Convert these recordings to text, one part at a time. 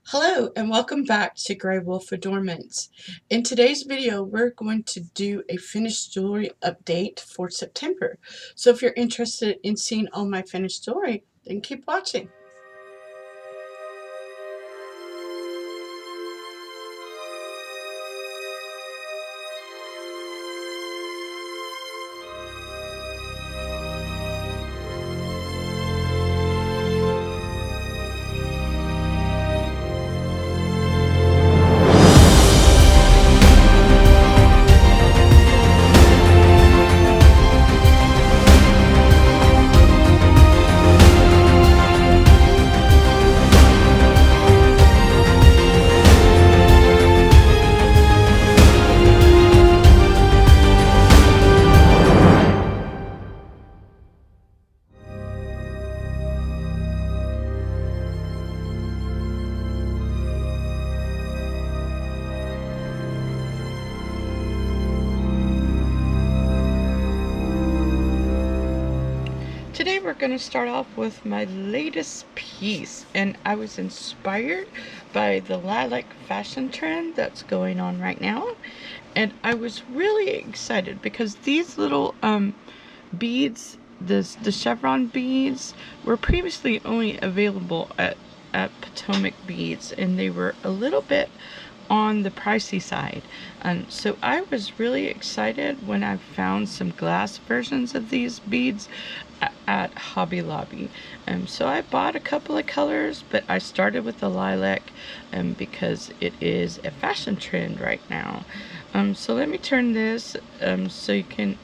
Hello and welcome back to Grey Wolf Adornments. In today's video, we're going to do a finished jewelry update for September. So if you're interested in seeing all my finished jewelry, then keep watching. Today we're going to start off with my latest piece, and I was inspired by the lilac fashion trend that's going on right now, and I was really excited because these little beads, the chevron beads, were previously only available at Potomac Beads, and they were a little bit on the pricey side. And so I was really excited when I found some glass versions of these beads at Hobby Lobby. So I bought a couple of colors, but I started with the lilac because it is a fashion trend right now. So let me turn this so you can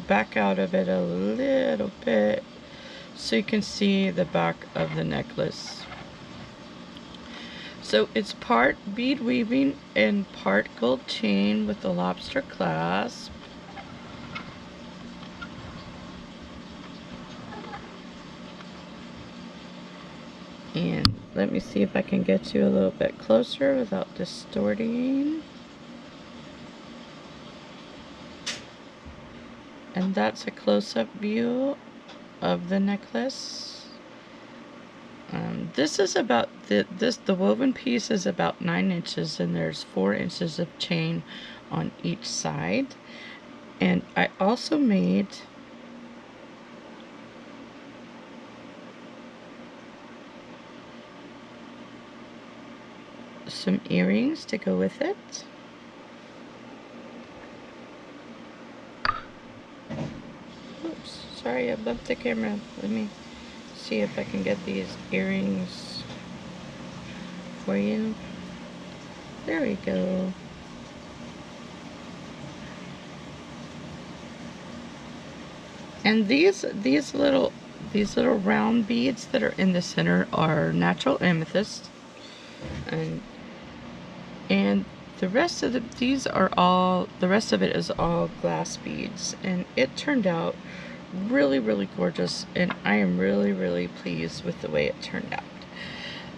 back out of it a little bit so you can see the back of the necklace. So it's part bead weaving and part gold chain with the lobster clasp. And let me see if I can get you a little bit closer without distorting. And that's a close-up view of the necklace. This is about the woven piece is about 9 inches, and there's 4 inches of chain on each side. And I also made some earrings to go with it. Oops, sorry, I bumped the camera. Let me see if I can get these earrings for you. There we go. And these little round beads that are in the center are natural amethyst, and the rest of the rest of it is all glass beads, and it turned out really gorgeous, and I am really pleased with the way it turned out.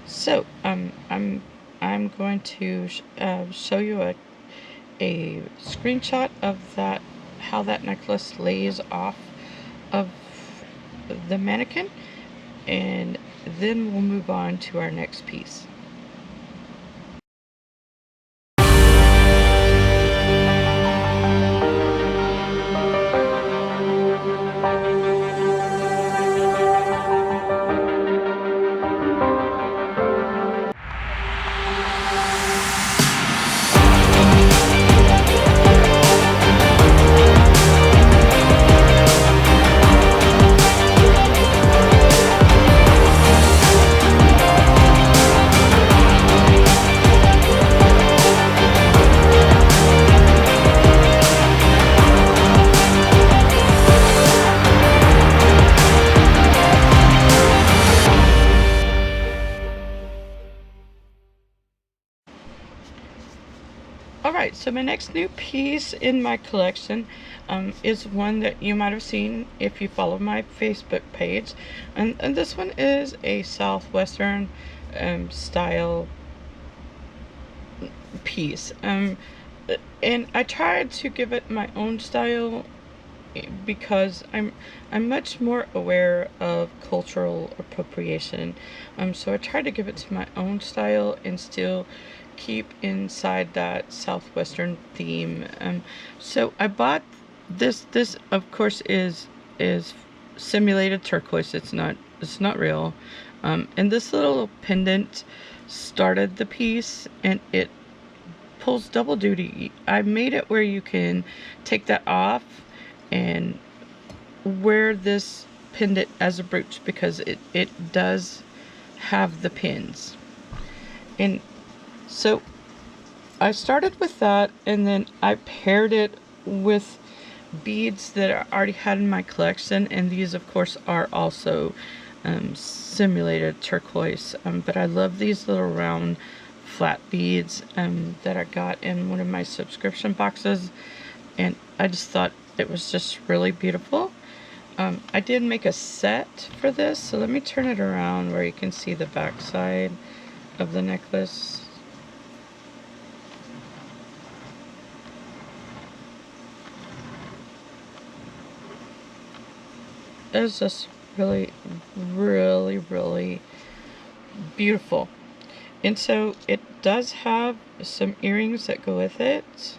So I'm going to show you a screenshot of how that necklace lays off of the mannequin, and then we'll move on to our next piece. Alright, so my next new piece in my collection is one that you might have seen if you follow my Facebook page. And this one is a Southwestern style piece. And I tried to give it my own style because I'm much more aware of cultural appropriation. So I try to give it to my own style and still keep inside that southwestern theme. So I bought this. This of course is simulated turquoise. It's not real. And this little pendant started the piece, and it pulls double duty. I made it where you can take that off and wear this pendant as a brooch, because it does have the pins. And so I started with that, and then I paired it with beads that I already had in my collection, and these of course are also simulated turquoise, but I love these little round flat beads that I got in one of my subscription boxes, and I just thought it was just really beautiful. I did make a set for this, so let me turn it around where you can see the back side of the necklace. It's just really, really, really beautiful. And so it does have some earrings that go with it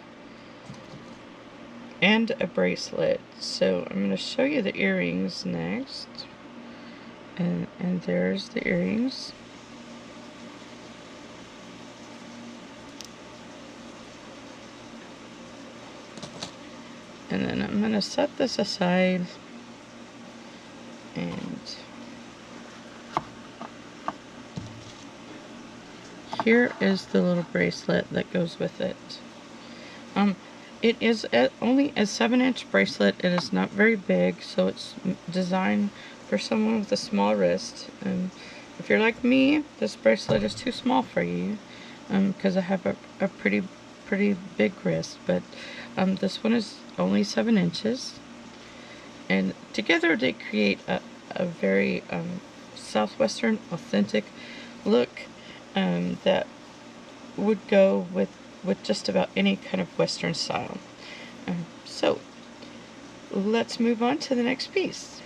and a bracelet. So I'm going to show you the earrings next. And there's the earrings. And then I'm going to set this aside, and here is the little bracelet that goes with it. It is only a 7-inch bracelet. It is not very big, so it's designed for someone with a small wrist. If you're like me, this bracelet is too small for you, because I have a pretty big wrist. But this one is only 7 inches, and together they create a very southwestern authentic look that would go with just about any kind of western style. So let's move on to the next piece.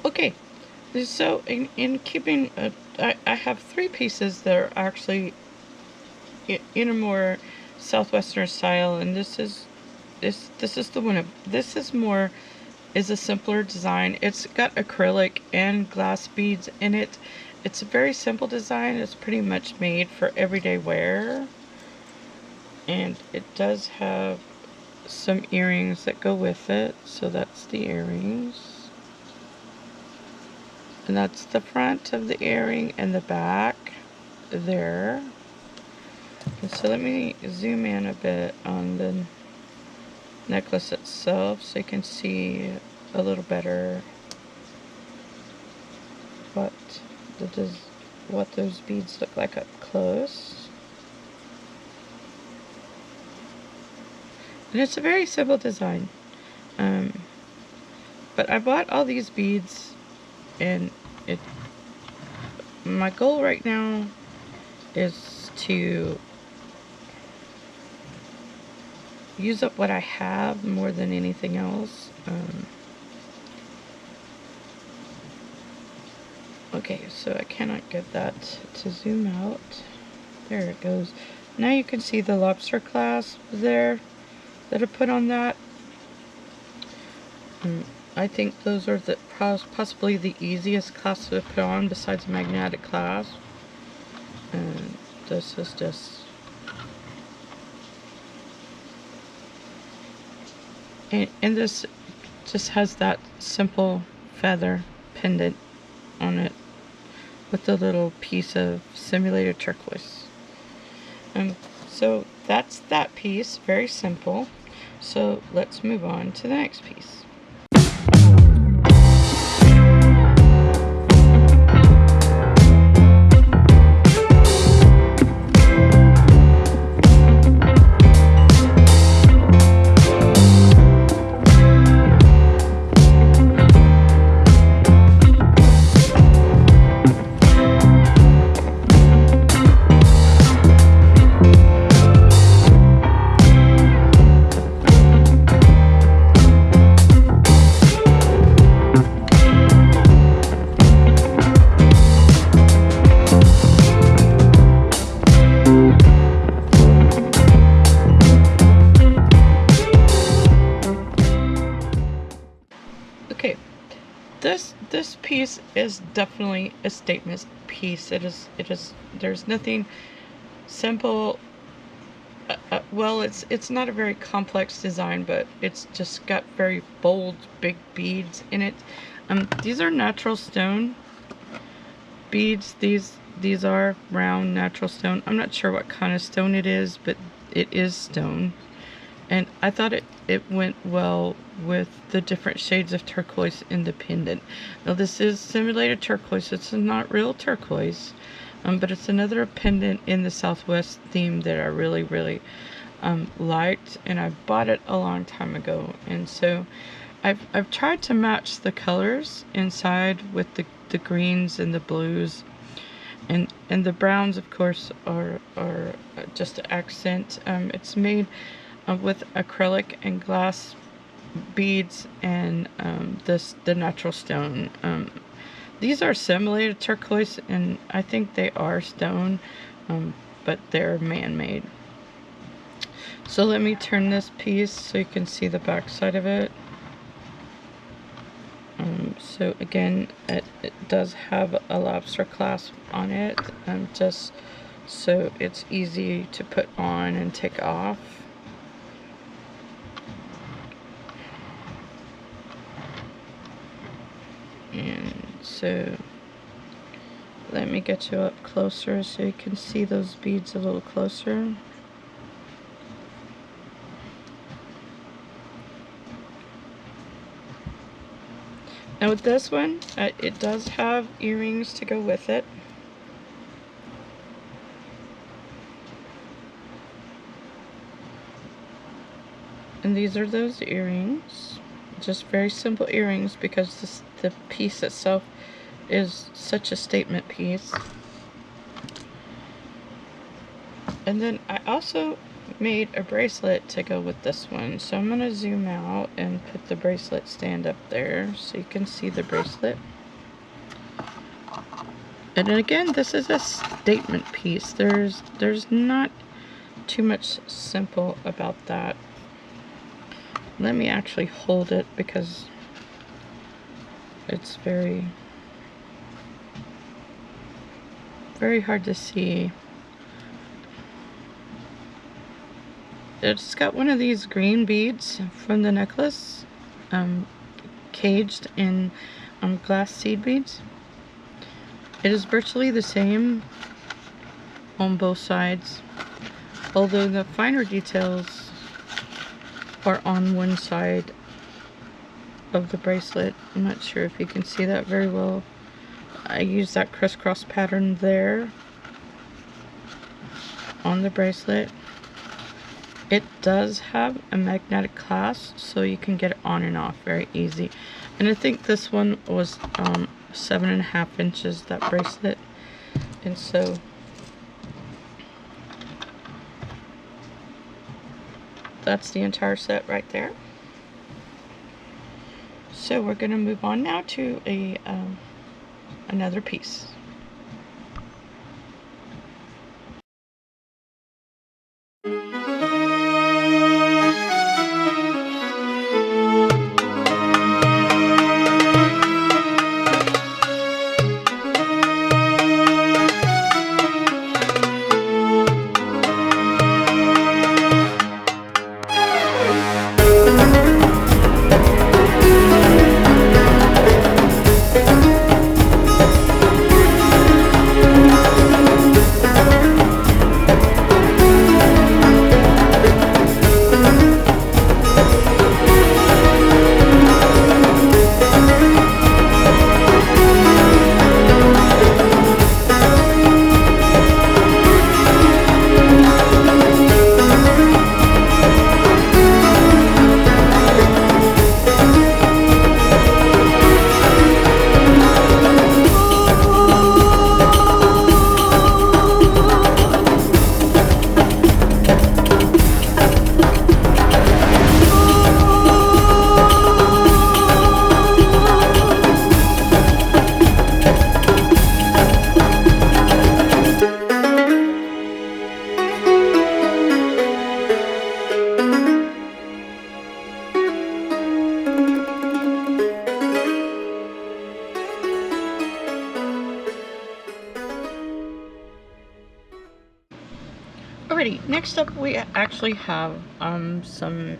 Okay, so in keeping, I have 3 pieces that are actually in a more southwestern style, and this is the one. This is a simpler design. It's got acrylic and glass beads in it. It's a very simple design. It's pretty much made for everyday wear, and it does have some earrings that go with it. So that's the earrings. And that's the front of the earring and the back there. And so let me zoom in a bit on the necklace itself so you can see a little better what those beads look like up close. And it's a very simple design. But I bought all these beads, and my goal right now is to use up what I have more than anything else. Okay, so I cannot get that to zoom out. There it goes. Now you can see the lobster clasp there that I put on that. I think those are the possibly the easiest clasps to put on besides the magnetic clasp. And this is just... And this just has that simple feather pendant on it with a little piece of simulated turquoise. So that's that piece, very simple. So let's move on to the next piece. Okay, this piece is definitely a statement piece. It is. There's nothing simple. Well, it's not a very complex design, but it's just got very bold, big beads in it. These are natural stone beads. These are round natural stone. I'm not sure what kind of stone it is, but it is stone. And I thought it went well with the different shades of turquoise in the pendant. Now this is simulated turquoise. It's not real turquoise. But it's another pendant in the Southwest theme that I really, really liked. And I bought it a long time ago. And so I've tried to match the colors inside with the greens and the blues. And the browns, of course, are just an accent. It's made with acrylic and glass beads and the natural stone. These are simulated turquoise, and I think they are stone, but they're man-made. So let me turn this piece so you can see the back side of it. So again, it does have a lobster clasp on it, just so it's easy to put on and take off. And so let me get you up closer so you can see those beads a little closer. Now with this one, it does have earrings to go with it. And these are those earrings. Just very simple earrings because the piece itself is such a statement piece. And then I also made a bracelet to go with this one. So I'm going to zoom out and put the bracelet stand up there so you can see the bracelet. And then again, this is a statement piece. There's not too much simple about that. Let me actually hold it because it's very hard to see. It's got one of these green beads from the necklace, caged in glass seed beads. It is virtually the same on both sides, although the finer details are on one side of the bracelet. I'm not sure if you can see that very well. I use that crisscross pattern there on the bracelet. It does have a magnetic clasp, so you can get it on and off very easy. And I think this one was 7.5 inches, that bracelet. And so that's the entire set right there. So we're going to move on now to another piece. Alrighty, next up we actually have some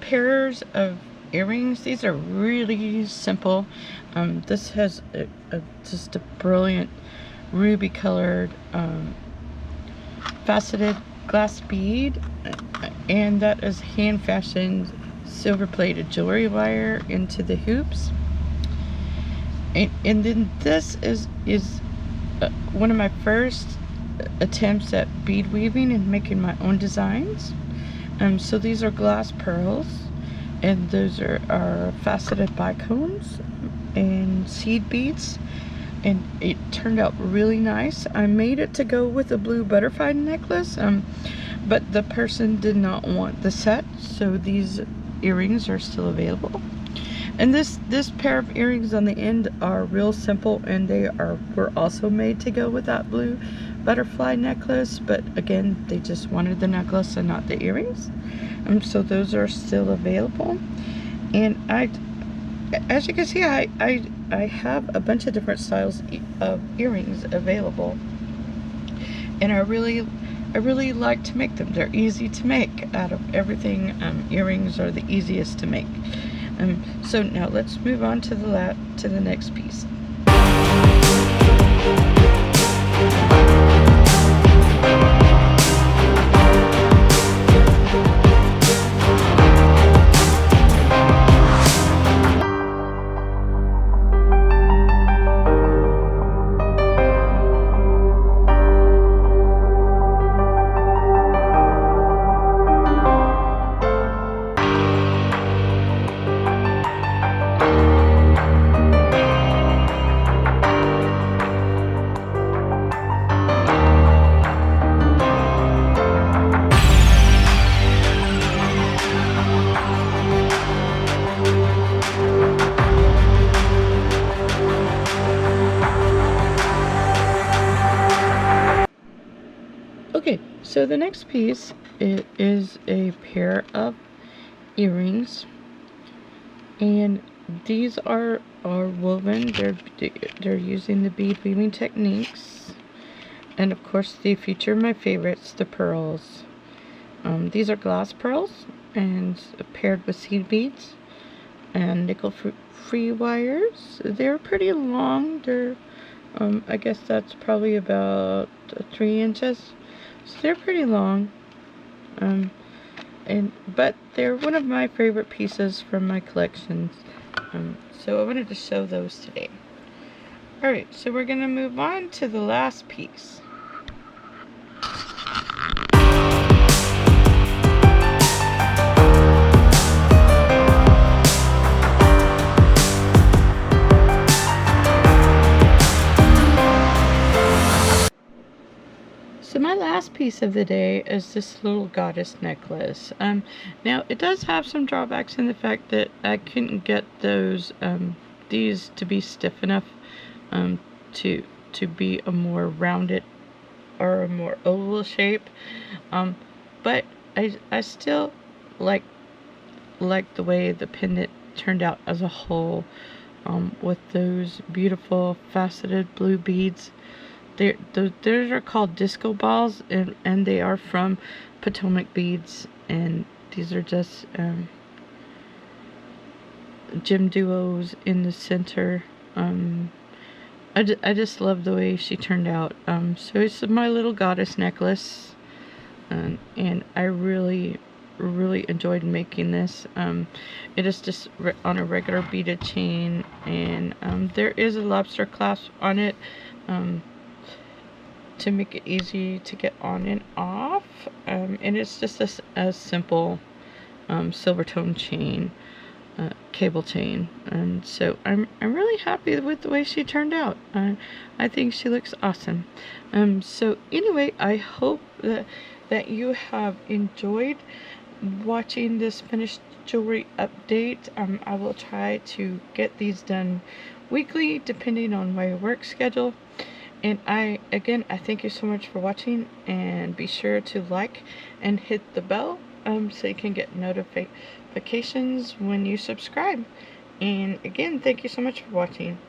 pairs of earrings. These are really simple. This has just a brilliant ruby colored faceted glass bead, and that is hand fashioned silver plated jewelry wire into the hoops. And then this is one of my first attempts at bead weaving and making my own designs. So these are glass pearls, and those are faceted bicones and seed beads, and it turned out really nice. I made it to go with a blue butterfly necklace, but the person did not want the set, so these earrings are still available. And this pair of earrings on the end are real simple, and were also made to go with that blue butterfly necklace, but again, they just wanted the necklace and not the earrings. So those are still available. And as you can see, I have a bunch of different styles of earrings available, and I really like to make them. They're easy to make. Out of everything, earrings are the easiest to make. So now let's move on to the next piece. Okay, so the next piece is a pair of earrings, and these are woven. They're using the bead weaving techniques, and of course they feature my favorites, the pearls. These are glass pearls and paired with seed beads and nickel free wires. They're pretty long. They're I guess that's probably about 3 inches. So they're pretty long, but they're one of my favorite pieces from my collections. So I wanted to show those today. Alright, so we're going to move on to the last piece. So my last piece of the day is this little goddess necklace. Now it does have some drawbacks in the fact that I couldn't get these to be stiff enough um, to be a more rounded or a more oval shape. But I still like the way the pendant turned out as a whole, with those beautiful faceted blue beads. Those are called disco balls, and they are from Potomac beads, and these are just gem duos in the center. I just love the way she turned out. So it's my little goddess necklace, and I really enjoyed making this. It is just on a regular beaded chain, and there is a lobster clasp on it to make it easy to get on and off, and it's just a simple silver tone chain, cable chain, and so I'm really happy with the way she turned out. I think she looks awesome. So anyway, I hope that you have enjoyed watching this finished jewelry update. I will try to get these done weekly depending on my work schedule. And I thank you so much for watching, and be sure to like and hit the bell so you can get notifications when you subscribe. And again, thank you so much for watching.